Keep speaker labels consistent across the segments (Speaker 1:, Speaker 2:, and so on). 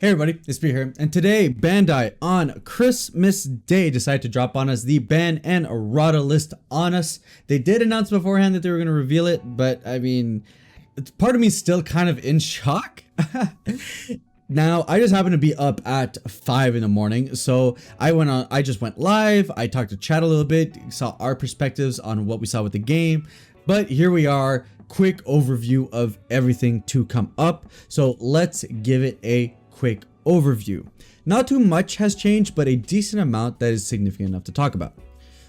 Speaker 1: Hey everybody, it's P here, and today Bandai on Christmas Day decided to drop on us the ban and errata list on us. They did announce beforehand that they were going to reveal it, but I mean, part of me is still kind of in shock. Now, I just happened to be up at 5 in the morning, so I just went live, I talked to chat a little bit, saw our perspectives on what we saw with the game, but here we are, quick overview of everything to come up. So let's give it a quick overview. Not too much has changed, but a decent amount that is significant enough to talk about.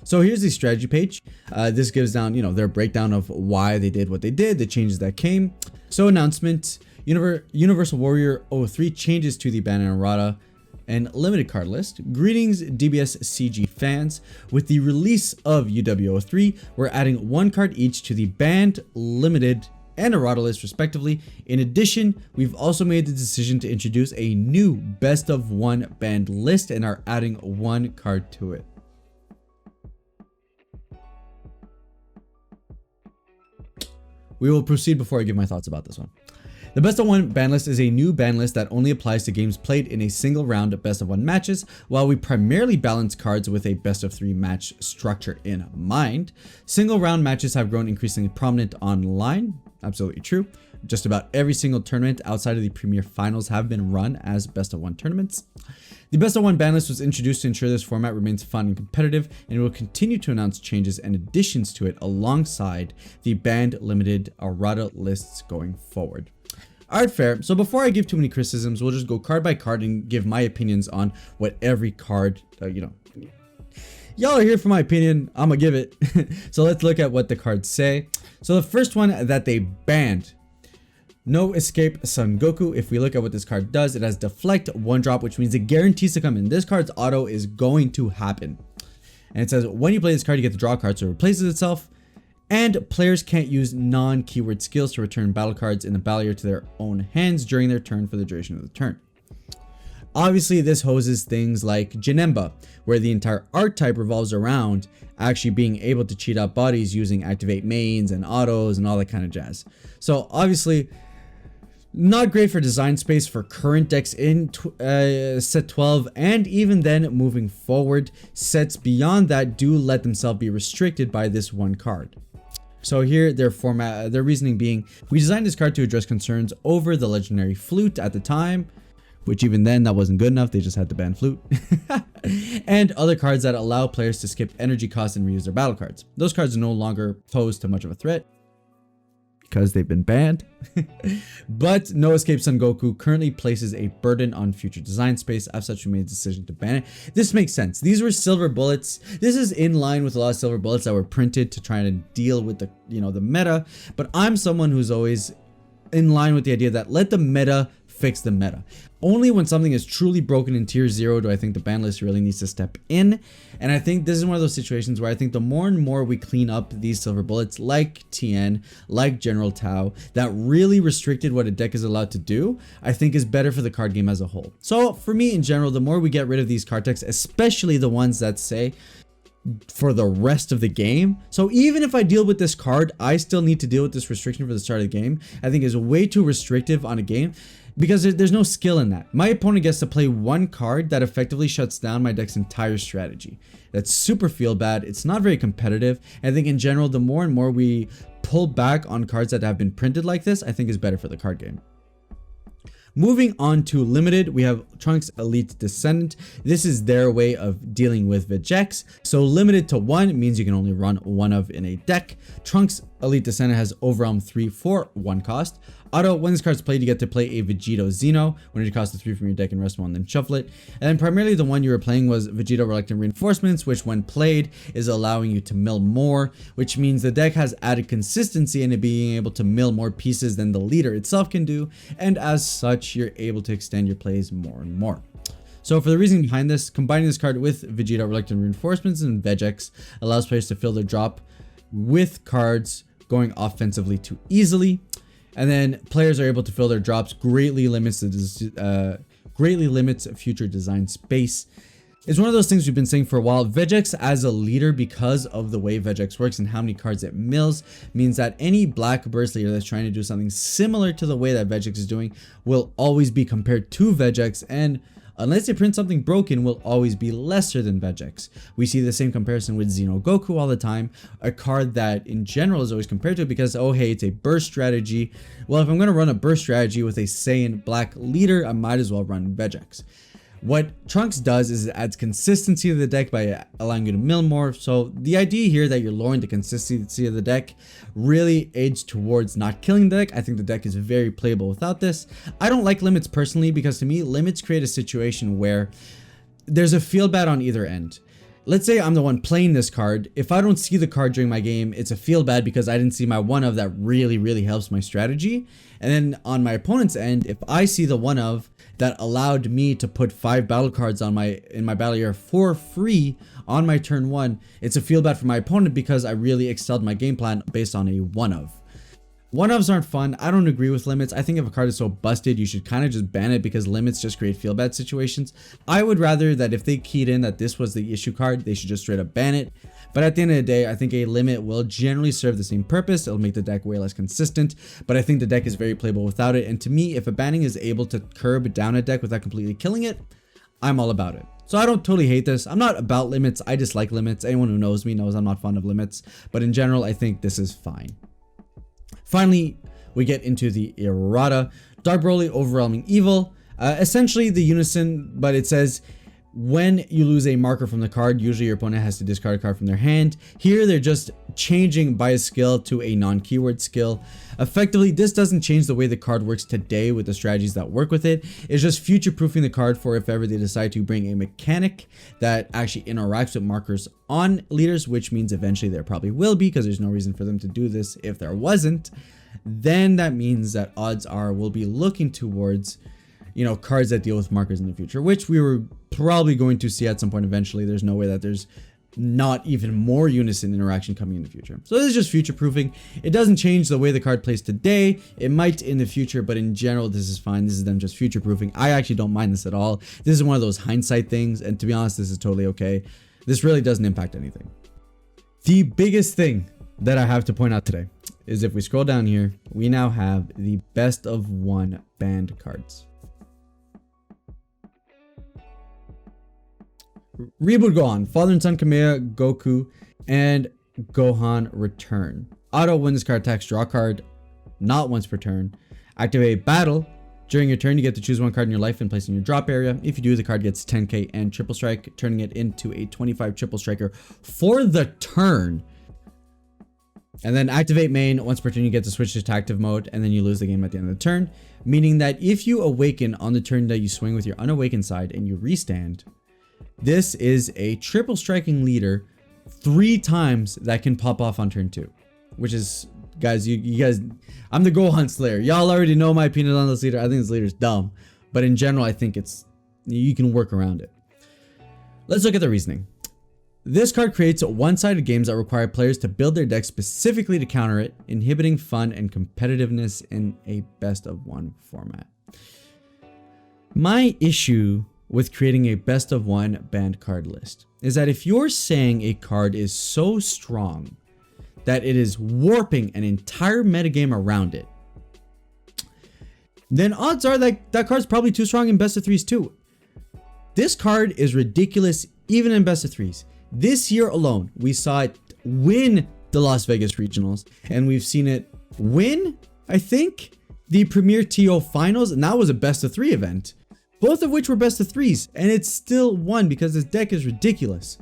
Speaker 1: So here's the strategy page. This gives down, their breakdown of why they did what they did, the changes that came. So announcement, Universal Warrior 03 changes to the ban and errata and limited card list. Greetings DBS CG fans. With the release of UW03, we're adding one card each to the banned, limited, and errata list respectively. In addition, we've also made the decision to introduce a new best of one banned list and are adding one card to it. We will proceed before I give my thoughts about this one. The best of one ban list is a new ban list that only applies to games played in a single round of best of one matches, while we primarily balance cards with a best of three match structure in mind. Single round matches have grown increasingly prominent online. Absolutely true. Just about every single tournament outside of the Premier Finals have been run as best of one tournaments. The best of one ban list was introduced to ensure this format remains fun and competitive, and will continue to announce changes and additions to it alongside the banned, limited, errata lists going forward. Alright, fair. So before I give too many criticisms, we'll just go card by card and give my opinions on what every card, y'all are here for my opinion, I'm gonna give it. So let's look at what the cards say. So the first one that they banned, No Escape Son Goku. If we look at what this card does, it has deflect, one drop, which means it guarantees to come in. This card's auto is going to happen. And it says when you play this card, you get to draw a card, so it replaces itself. And players can't use non-keyword skills to return battle cards in the battle area to their own hands during their turn for the duration of the turn. Obviously, this hoses things like Janemba, where the entire archetype revolves around actually being able to cheat out bodies using activate mains and autos and all that kind of jazz. So obviously, not great for design space for current decks in set 12, and even then moving forward, sets beyond that do let themselves be restricted by this one card. So here their reasoning being, we designed this card to address concerns over the legendary flute at the time, which even then that wasn't good enough, they just had to ban flute, and other cards that allow players to skip energy costs and reuse their battle cards. Those cards no longer pose too much of a threat because they've been banned. But No Escape Son Goku currently places a burden on future design space. As such, we made a decision to ban it. This makes sense. These were silver bullets. This is in line with a lot of silver bullets that were printed to try to deal with the the meta. But I'm someone who's always in line with the idea that let the meta fix the meta. Only when something is truly broken in tier 0 do I think the ban list really needs to step in. And I think this is one of those situations where I think the more and more we clean up these silver bullets like Tien, like General Tao, that really restricted what a deck is allowed to do, I think is better for the card game as a whole. So for me in general, the more we get rid of these card decks, especially the ones that say for the rest of the game. So even if I deal with this card, I still need to deal with this restriction for the start of the game. I think is way too restrictive on a game, because there's no skill in that. My opponent gets to play one card that effectively shuts down my deck's entire strategy. That's super feel bad. It's not very competitive. I think in general, the more and more we pull back on cards that have been printed like this, I think is better for the card game. Moving on to limited, we have Trunks Elite Descendant. This is their way of dealing with Vegeks. So limited to 1 means you can only run one of in a deck. Trunks Elite Descendant has Overwhelm 3 for 1 cost. Auto, when this card's played, you get to play a Vegito Xeno. When it costs 3 from your deck and rest 1, then shuffle it. And then primarily the one you were playing was Vegito Reluctant Reinforcements, which when played is allowing you to mill more, which means the deck has added consistency in it being able to mill more pieces than the leader itself can do. And as such, you're able to extend your plays more and more. So for the reason behind this, combining this card with Vegito Reluctant Reinforcements and Vegeks allows players to fill their drop with cards going offensively too easily. And then players are able to fill their drops, greatly limits future design space. It's one of those things we've been saying for a while. Vegeks as a leader, because of the way Vegeks works and how many cards it mills, means that any black burst leader that's trying to do something similar to the way that Vegeks is doing will always be compared to Vegeks, and unless they print something broken, will always be lesser than Vegeks. We see the same comparison with Xeno Goku all the time, a card that in general is always compared to it because, oh hey, it's a burst strategy. Well, if I'm going to run a burst strategy with a Saiyan black leader, I might as well run Vegeks. What Trunks does is it adds consistency to the deck by allowing you to mill more. So the idea here that you're lowering the consistency of the deck really aids towards not killing the deck. I think the deck is very playable without this. I don't like limits personally because to me, limits create a situation where there's a feel bad on either end. Let's say I'm the one playing this card. If I don't see the card during my game, it's a feel bad because I didn't see my one of that really helps my strategy. And then on my opponent's end, if I see the one of that allowed me to put 5 battle cards on in my battle area for free on my turn 1, it's a feel bad for my opponent because I really excelled my game plan based on a one of. One-ofs aren't fun. I don't agree with limits. I think if a card is so busted, you should kind of just ban it because limits just create feel bad situations. I would rather that if they keyed in that this was the issue card, they should just straight up ban it. But at the end of the day, I think a limit will generally serve the same purpose. It'll make the deck way less consistent, but I think the deck is very playable without it. And to me, if a banning is able to curb down a deck without completely killing it, I'm all about it. So I don't totally hate this. I'm not about limits. I dislike limits. Anyone who knows me knows I'm not fond of limits, but in general, I think this is fine. Finally, we get into the Errata, Dark Broly Overwhelming Evil. Essentially the unison, but it says when you lose a marker from the card, usually your opponent has to discard a card from their hand. Here they're just changing by a skill to a non-keyword skill. Effectively, this doesn't change the way the card works today with the strategies that work with it. It's just future-proofing the card for if ever they decide to bring a mechanic that actually interacts with markers on leaders, which means eventually there probably will be because there's no reason for them to do this if there wasn't. Then that means that odds are we'll be looking towards, you know, cards that deal with markers in the future, which we were probably going to see at some point eventually. There's no way that there's not even more unison interaction coming in the future. So this is just future proofing. It doesn't change the way the card plays today. It might in the future, but in general, this is fine. This is them just future proofing. I actually don't mind this at all. This is one of those hindsight things. And to be honest, this is totally okay. This really doesn't impact anything. The biggest thing that I have to point out today is if we scroll down here, we now have the best of one banned cards. Reboot Gohan, Father and Son Kameya, Goku, and Gohan return. Auto when this card attacks, draw a card, not once per turn. Activate battle. During your turn, you get to choose one card in your life and place in your drop area. If you do, the card gets 10k and triple strike, turning it into a 25 triple striker for the turn. And then activate main. Once per turn, you get to switch to active mode, and then you lose the game at the end of the turn. Meaning that if you awaken on the turn that you swing with your unawakened side and you restand, this is a triple striking leader 3 times that can pop off on turn 2, which is, guys, you guys, I'm the Gohan Slayer. Y'all already know my opinion on this leader. I think this leader is dumb, but in general, I think you can work around it. Let's look at the reasoning. This card creates one-sided games that require players to build their deck specifically to counter it, inhibiting fun and competitiveness in a best of one format. My issue with creating a best of one banned card list is that if you're saying a card is so strong that it is warping an entire metagame around it, then odds are that that card's probably too strong in best of threes too. This card is ridiculous even in best of threes. This year alone, we saw it win the Las Vegas Regionals, and we've seen it win, I think, the Premier TO Finals, and that was a best of 3 event. Both of which were best of 3s, and it's still won because this deck is ridiculous.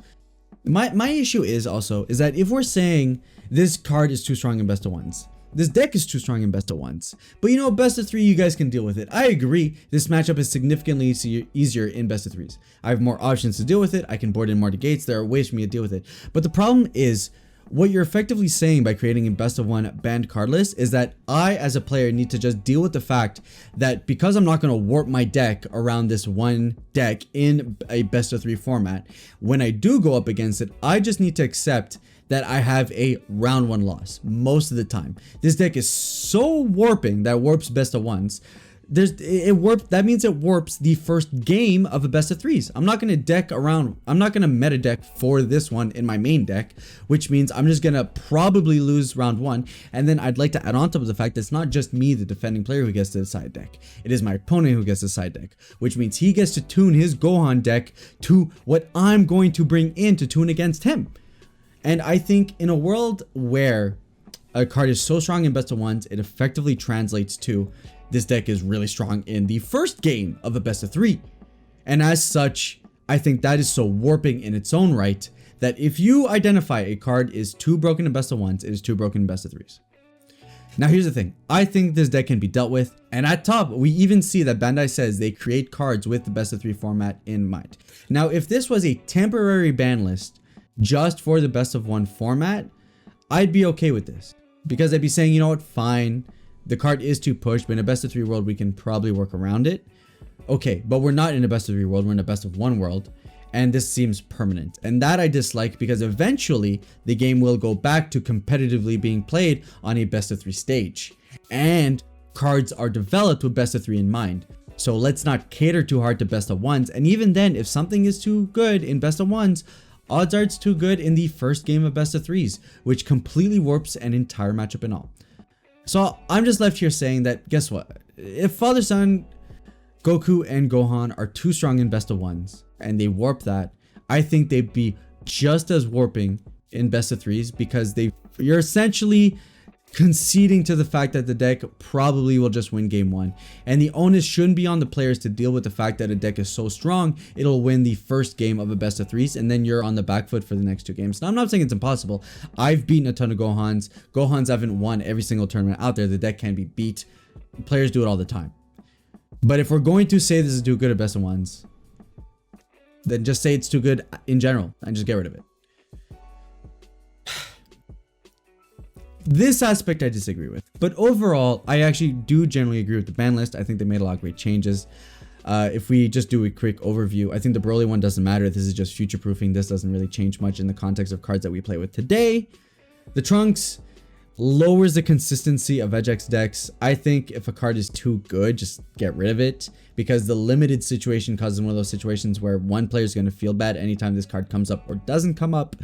Speaker 1: My issue is that if we're saying this card is too strong in best of 1s, this deck is too strong in best of 1s, but you know, best of 3 you guys can deal with it. I agree, this matchup is significantly easier in best of 3s. I have more options to deal with it, I can board in more negates, there are ways for me to deal with it. But the problem is, what you're effectively saying by creating a best of one banned card list is that I, as a player, need to just deal with the fact that because I'm not going to warp my deck around this one deck in a best of 3 format, when I do go up against it, I just need to accept that I have a round 1 loss most of the time. This deck is so warping that warps best of 1s it warps. That means it warps the first game of a best of threes. I'm not gonna meta deck for this one in my main deck, which means I'm just gonna probably lose round one. And then I'd like to add on top of the fact that it's not just me, the defending player, who gets to decide deck. It is my opponent who gets to decide deck, which means he gets to tune his Gohan deck to what I'm going to bring in to tune against him. And I think in a world where a card is so strong in best of ones, it effectively translates to this deck is really strong in the first game of a best of three. And as such, I think that is so warping in its own right that if you identify a card is too broken in best of ones, it is too broken in best of threes. Now here's the thing, I think this deck can be dealt with, and at top we even see that Bandai says they create cards with the best of three format in mind. Now if this was a temporary ban list just for the best of one format, I'd be okay with this, because I'd be saying, you know what, fine, the card is too pushed, but in a best of three world we can probably work around it. Okay, but we're not in a best of three world, we're in a best of one world, and this seems permanent, and that I dislike, because eventually the game will go back to competitively being played on a best of three stage, and cards are developed with best of three in mind. So let's not cater too hard to best of ones, and even then, if something is too good in best of ones, odds are it's too good in the first game of best of threes, which completely warps an entire matchup and all. So I'm just left here saying that, guess what? If Father Son, Goku, and Gohan are too strong in best of ones and they warp that, I think they'd be just as warping in best of threes, because you're essentially conceding to the fact that the deck probably will just win game one, and the onus shouldn't be on the players to deal with the fact that a deck is so strong it'll win the first game of a best of threes, and then you're on the back foot for the next two games. Now I'm not saying it's impossible. I've beaten a ton of Gohans haven't won every single tournament out there. The deck can be beat, players do it all the time. But if we're going to say this is too good at best of ones, then just say it's too good in general and just get rid of it. This aspect I disagree with, but overall I actually do generally agree with the ban list. I think they made a lot of great changes. If we just do a quick overview, I think the Broly one doesn't matter. This is just future proofing. This doesn't really change much in the context of cards that we play with today. The Trunks lowers the consistency of Vegeks decks. I think if a card is too good, just get rid of it, because the limited situation causes one of those situations where one player is going to feel bad anytime this card comes up or doesn't come up.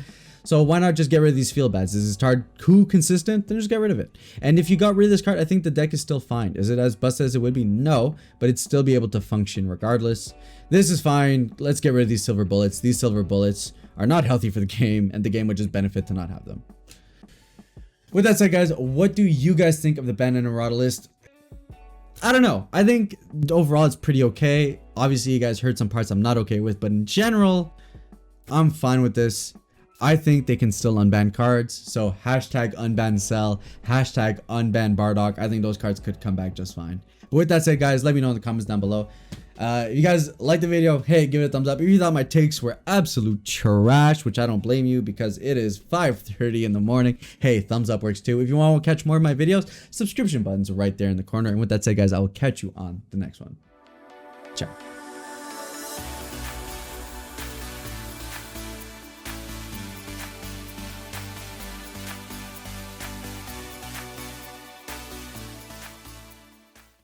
Speaker 1: So why not just get rid of these feel bads? Is this card too consistent? Then just get rid of it. And if you got rid of this card, I think the deck is still fine. Is it as busted as it would be? No, but it'd still be able to function regardless. This is fine. Let's get rid of these silver bullets. These silver bullets are not healthy for the game, and the game would just benefit to not have them. With that said, guys, what do you guys think of the Bandai and Errata list? I don't know. I think overall it's pretty okay. Obviously, you guys heard some parts I'm not okay with, but in general, I'm fine with this. I think they can still unban cards. So hashtag unban Cell, hashtag unban Bardock. I think those cards could come back just fine. But with that said, guys, let me know in the comments down below. If you guys liked the video, hey, give it a thumbs up. If you thought my takes were absolute trash, which I don't blame you because it is 5:30 in the morning, hey, thumbs up works too. If you want to catch more of my videos, subscription button's right there in the corner. And with that said, guys, I will catch you on the next one. Ciao.